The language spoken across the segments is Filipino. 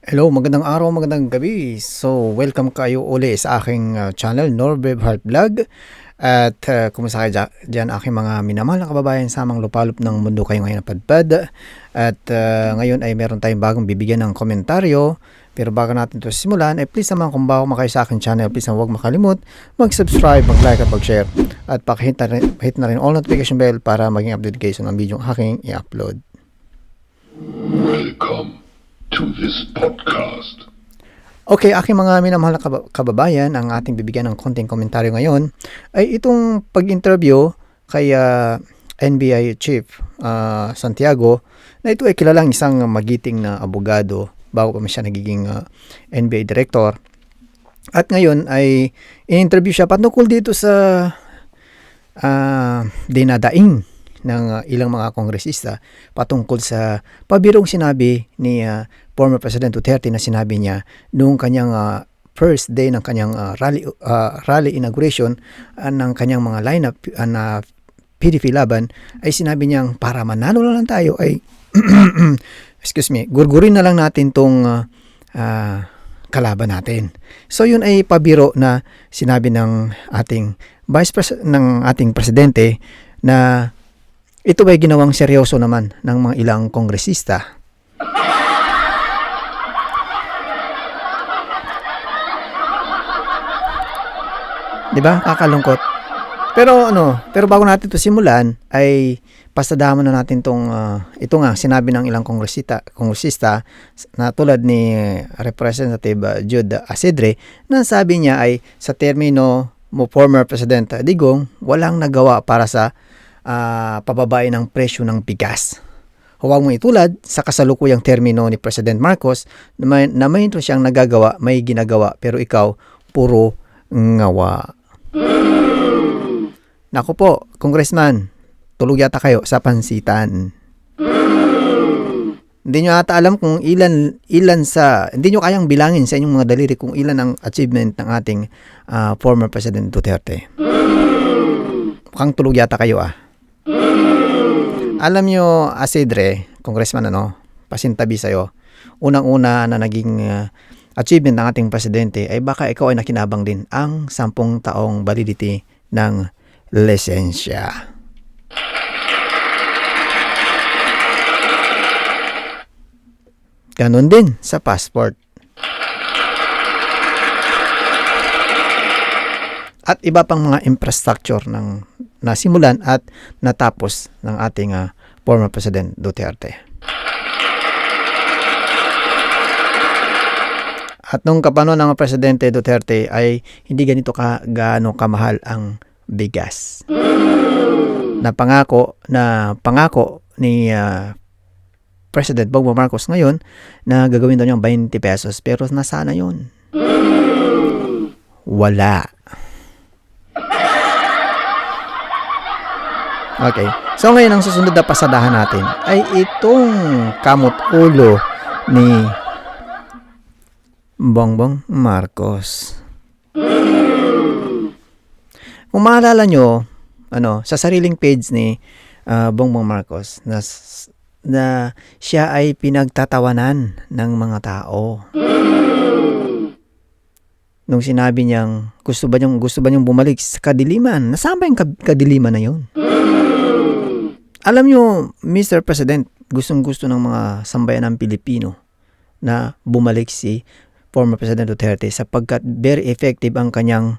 Hello, magandang araw, magandang gabi. So, welcome kayo uli sa aking channel, Norbev Heart Vlog. At kumusta kayo dyan, aking mga minamahal na kababayan sa amang lupalop ng mundo kayo ngayon napadpad. At ngayon ay meron tayong bagong bibigyan ng komentaryo. Pero bago natin ito simulan, please naman kung bago kayo sa aking channel, please naman huwag makalimut, mag-subscribe, mag-like at mag-share. At pakihit na rin all notification bell para maging update kayo sa mga video aking i-upload. Welcome to this podcast. Okay, aking mga minamahal na kababayan, ang ating bibigyan ng konting komentaryo ngayon ay itong pag-interview kay NBI Chief Santiago, na ito ay kilalang isang magiting na abogado bago pa siya nagiging NBI Director. At ngayon ay in-interview siya patungkol dito sa dinadaing ng ilang mga kongresista patungkol sa pabirong sinabi ni former President Duterte na sinabi niya noong kanyang first day ng kanyang rally inauguration ng kanyang mga lineup na PDP laban, ay sinabi niyang para manalo na lang tayo ay gurgurin na lang natin tong kalaban natin. So yun ay pabiro na sinabi ng ating ating presidente, na ito ay ginawang seryoso naman ng mga ilang kongresista. Diba? Kakalungkot. Pero bago natin ito simulan, ay pasadaman na natin ito nga sinabi ng ilang kongresista na tulad ni Representative Jude Asedre, na sabi niya ay sa termino mo former President Digong, walang nagawa para sa pababain ng presyo ng bigas. Huwag mo itulad sa kasalukuyang termino ni President Marcos na may ito siyang nagagawa, may ginagawa, pero ikaw puro ngawa. Naku po, Congressman, tulog yata kayo sa pansitan. Hindi nyo ata alam kung hindi nyo kayang bilangin sa inyong mga daliri kung ilan ang achievement ng ating former President Duterte. Mukhang tulog yata kayo Alam nyo, Asedre, Congressman, pasintabi sa'yo, unang-una na naging achievement ng ating presidente ay baka ikaw ay nakinabang din ang 10 taong validity ng lisensya. Ganon din sa passport. At iba pang mga infrastructure ng nasimulan at natapos ng ating former President Duterte. At nung kapanon ng Presidente Duterte ay hindi ganito gaano kamahal ang bigas. Pangako ni President Bongbong Marcos ngayon na gagawin daw niyang 20 pesos, pero nasaan na yun? Wala. Okay. So ngayon ang susunod na pasadahan natin ay itong kamot-ulo ni Bongbong Marcos. Kung maalala nyo, sa sariling page ni Bongbong Marcos na siya ay pinagtatawanan ng mga tao. Nung sinabi niyang gusto ba niyang bumalik sa kadiliman? Nasaan ba yung kadiliman na yun? Alam nyo, Mr. President, gustong-gusto ng mga sambayan ng Pilipino na bumalik si former President Duterte sapagkat very effective ang kanyang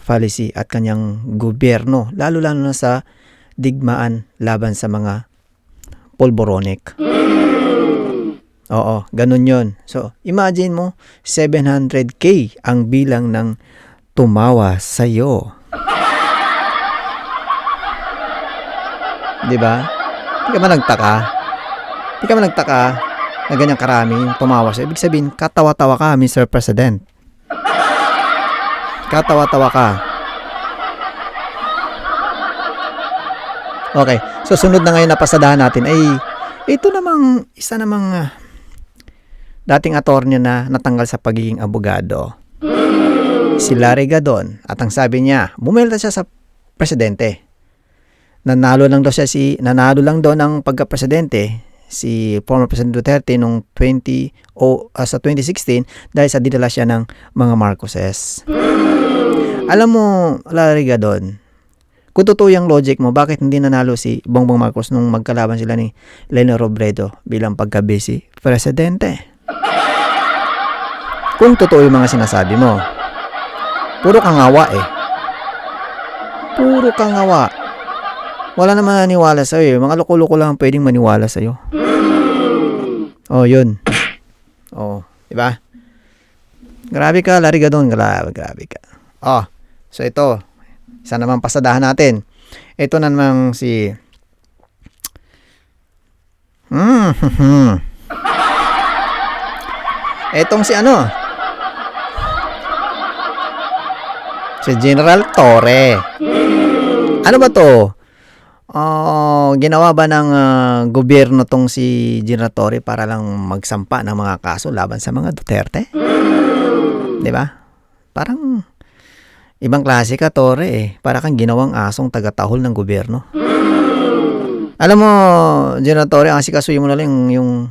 policy at kanyang gobyerno, lalo-lalo na sa digmaan laban sa mga polboronic. Oo, ganun yon. So, imagine mo, 700K ang bilang ng tumawa sa'yo. Diba? Hindi ka man nagtaka na ganyang karami tumawa sa'yo. Ibig sabihin, katawa-tawa ka, Mr. President. Katawa-tawa ka. Okay, so sunod na ngayon na pasadahan natin ay ito namang isa namang dating attorney na natanggal sa pagiging abogado, si Larry Gadon. At ang sabi niya, bumelta siya sa presidente. Nanalo lang daw ng pagka-presidente si former President Duterte nung sa 2016 dahil sa dinala siya ng mga Marcoses. Alam mo, Lariga doon, kung totoo yung logic mo, bakit hindi nanalo si Bongbong Marcos nung magkalaban sila ni Leni Robredo bilang pagka-vice presidente? Kung totoo yung mga sinasabi mo, puro kangawa eh. Puro kangawa. Wala naman naniwala sa'yo eh. Mga loko-loko lang pwedeng maniwala sa'yo. Oh, yun. Oh, diba? Grabe ka, Lariga doon. Grabe ka. Oh, so ito. Isa naman pasadahan natin. Ito na namang si... Etong si ano? Si General Torre. Ano ba to? Ginawa ba ng gobyerno tong si General Torre para lang magsampa ng mga kaso laban sa mga Duterte? 'Di ba? Parang ibang klase ka, Torre eh. Para kang ginawang asong taga-tahol ng gobyerno. Alam mo, General Torre, ang asikasuhin mo na lang yung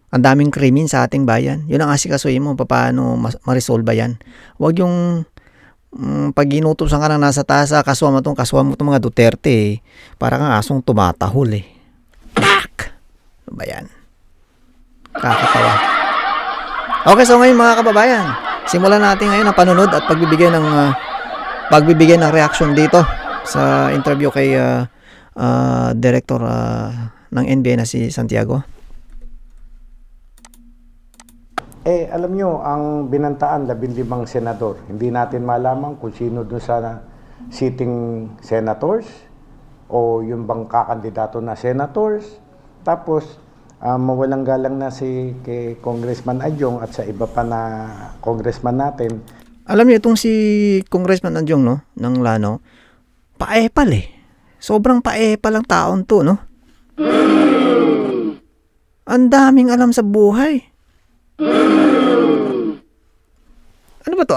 ang daming krimen sa ating bayan. Yun ang asikasuhin mo, paano ma-resolve yan. Huwag yung pag inutusan ka ng nasa taas, kasuhan mo itong mga Duterte eh. Para kang asong tumatahol eh. Tak! Ano ba yan? Kakatawa. Okay, so ngayon mga kababayan, simulan natin ngayon ang panunod at pagbibigay ng reaction dito sa interview kay director ng NBI na si Santiago. Alam nyo, ang binantaan 15 senador. Hindi natin malaman kung sino dun sa sitting senators o yung bang kakandidato na senators. Tapos, mawalang galang na si kay Congressman Adjong at sa iba pa na congressman natin. Alam niyo itong si Congressman Adjong, no, ng Lano, paepal eh. Sobrang paepal ang taon to, no? Ang daming alam sa buhay. Ano ba to?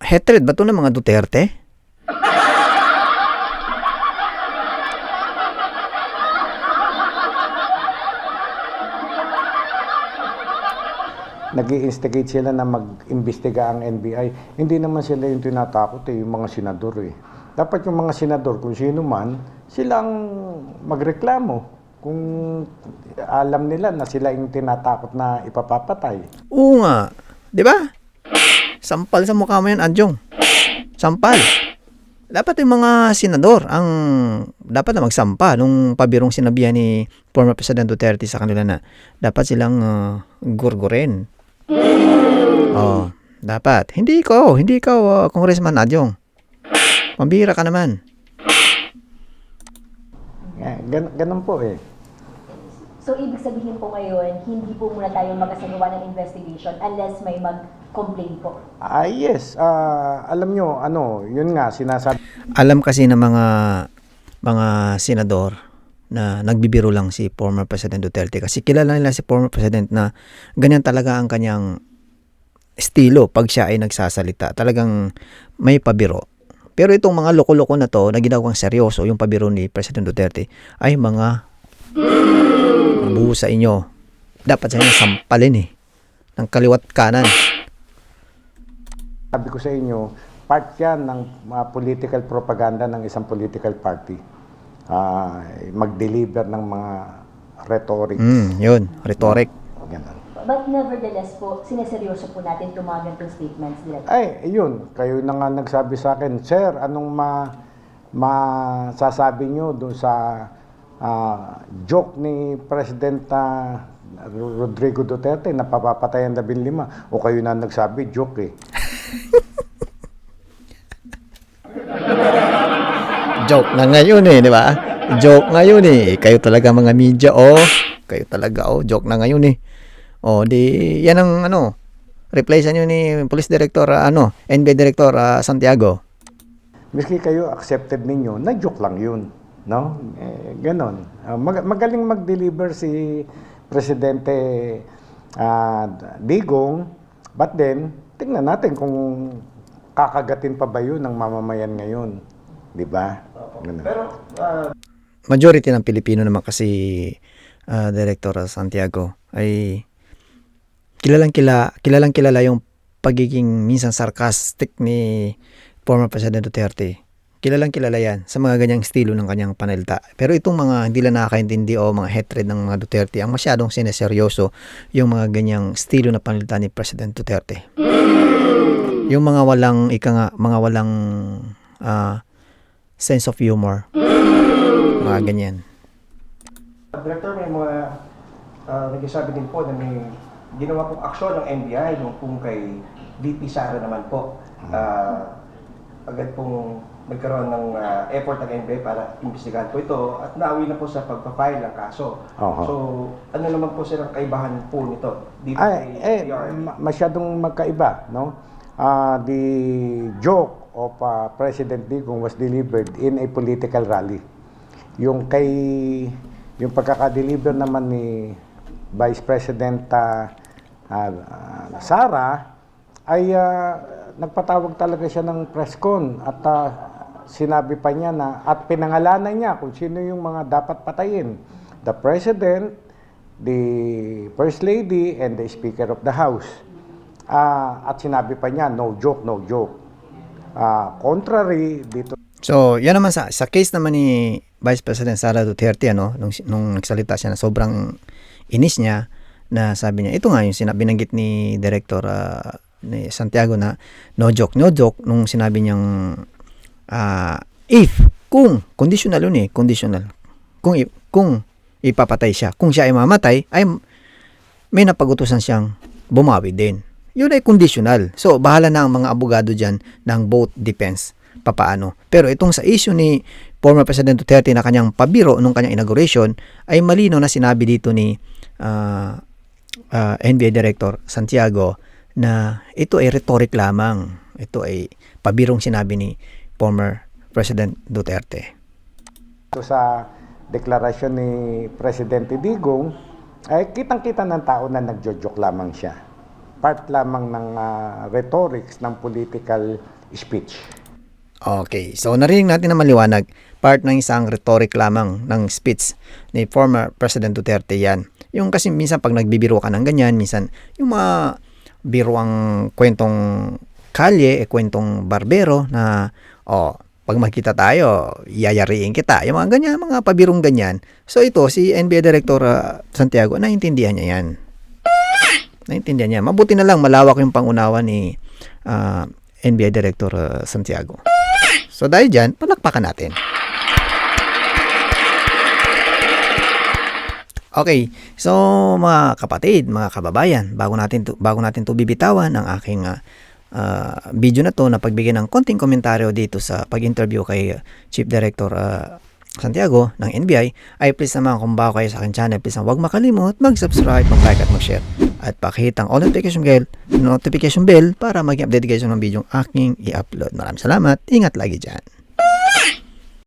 Hatred ba to ng mga Duterte? Nag-i-instigate sila na mag-imbestiga ang NBI. Hindi naman sila yung tinatakot yung mga senador eh. Dapat yung mga senador, kung sino man, silang magreklamo. Kung alam nila na sila yung tinatakot na ipapapatay. Oo nga. Di ba? Sampal sa mukha mo yan, Adjong. Sampal. Dapat yung mga senador ang dapat na magsampa nung pabirong sinabihan ni former President Duterte sa kanila na dapat silang gurgurin. Oh, dapat. Hindi ikaw, Congressman Adjong. Pambira ka naman. Ganun po eh. So, ibig sabihin po ngayon, hindi po muna tayo magkasagawa ng investigation unless may mag-complain po. Yes. Alam nyo, yun nga, sinasabi. Alam kasi ng mga senador na nagbibiro lang si former President Duterte kasi kilala nila si former President na ganyan talaga ang kanyang estilo pag siya ay nagsasalita. Talagang may pabiro. Pero itong mga loko-loko na to na ginawang seryoso, yung pabiro ni President Duterte, ay mga buo sa inyo. Dapat sa inyo sampalin eh. Ng kaliwat kanan. Sabi ko sa inyo, part yan ng political propaganda ng isang political party. Mag-deliver ng mga rhetoric. Yun, rhetoric. Ganun. But nevertheless po, sineseryoso po natin itong mga ganitong statements nila. Yun. Kayo na nga nagsabi sa akin, Sir, anong masasabi nyo doon sa joke ni President Rodrigo Duterte na papapatay ang 15? O kayo na nagsabi, joke eh. Joke na ngayon eh, di ba? Joke ngayon eh. Kayo talaga mga media, Kayo talaga, joke na ngayon eh. Yan ang reply sa inyo ni Police Director, NBI Director Santiago. Miski kayo accepted ninyo, na joke lang yun. No? Ganon. Magaling mag-deliver si Presidente Digong, but then, tingnan natin kung kakagatin pa ba yun ng mamamayan ngayon. Di ba? Pero, majority ng Pilipino naman kasi Director Santiago, ay kilalang kilala yung pagiging minsan sarcastic ni former President Duterte. Kilalang kilala yan sa mga ganyang estilo ng kanyang panelta. Pero itong mga hindi lang nakakaintindi o mga hatred ng mga Duterte, ang masyadong sineseryoso yung mga ganyang estilo na panelta ni President Duterte. Yung mga walang mga walang sense of humor. Mga ganyan. Director, may mga nagsasabi din po na may ginawa pong aksyon ng NBI yung pong kay VP Sara naman po. Agad pong nagkaroon ng effort ng NBI para imbestigahan po ito at nauwi na po sa pagpapile ng kaso. So, ano naman po silang kaibahan po nito? Dito kay PRRD? Masyadong magkaiba, no? The joke of President Digong was delivered in a political rally. Yung pagkaka-deliver naman ni Vice President Sara ay nagpatawag talaga siya ng press con at sinabi pa niya na at pinangalanan niya kung sino yung mga dapat patayin. The President, the First Lady, and the Speaker of the House. At sinabi pa niya, no joke, no joke. Contrary dito. So, yan naman sa case naman ni Vice President Sara Duterte, nung nagsalita siya na sobrang inis niya, na sabi niya, ito nga yung binanggit ni Director ni Santiago na no joke, nung sinabi niyang kung conditional yun conditional. Kung ipapatay siya, kung siya ay mamatay, ay may napag-utusan siyang bumawi din. Yun ay conditional. So, bahala na ang mga abogado dyan ng both defense. Papaano. Pero itong sa issue ni former President Duterte na kanyang pabiro nung kanyang inauguration, ay malino na sinabi dito ni NBI Director Santiago na ito ay rhetoric lamang. Ito ay pabirong sinabi ni former President Duterte. Ito sa deklarasyon ni Presidente Digong, ay kitang-kita ng tao na nagjo-joke lamang siya. Part lamang ng rhetorics ng political speech. Okay, so narinig natin na maliwanag, part ng isang rhetoric lamang ng speech ni former President Duterte yan. Yung kasi minsan pag nagbibiro ka ng ganyan, minsan yung mga biruang kwentong kalye, kwentong barbero na, pag makita tayo, yayariin kita. Yung mga ganyan, mga pabirong ganyan. So ito, si NBI Director Santiago, naintindihan niya yan. Naintindihan niya. Mabuti na lang, malawak yung pangunawa ni NBI Director Santiago. So dahil dyan, palakpakan natin. Okay, so mga kapatid, mga kababayan, bago natin to bibitawan ang aking video na to na pagbigyan ng konting komentaryo dito sa pag-interview kay Chief Director Santiago ng NBI, ay please naman kung bago kayo sa aking channel, please huwag makalimot mag-subscribe, mag-like at mag-share at pakihit ang all notification bell para maging update kayo ng video aking i-upload. Maraming salamat, ingat lagi dyan.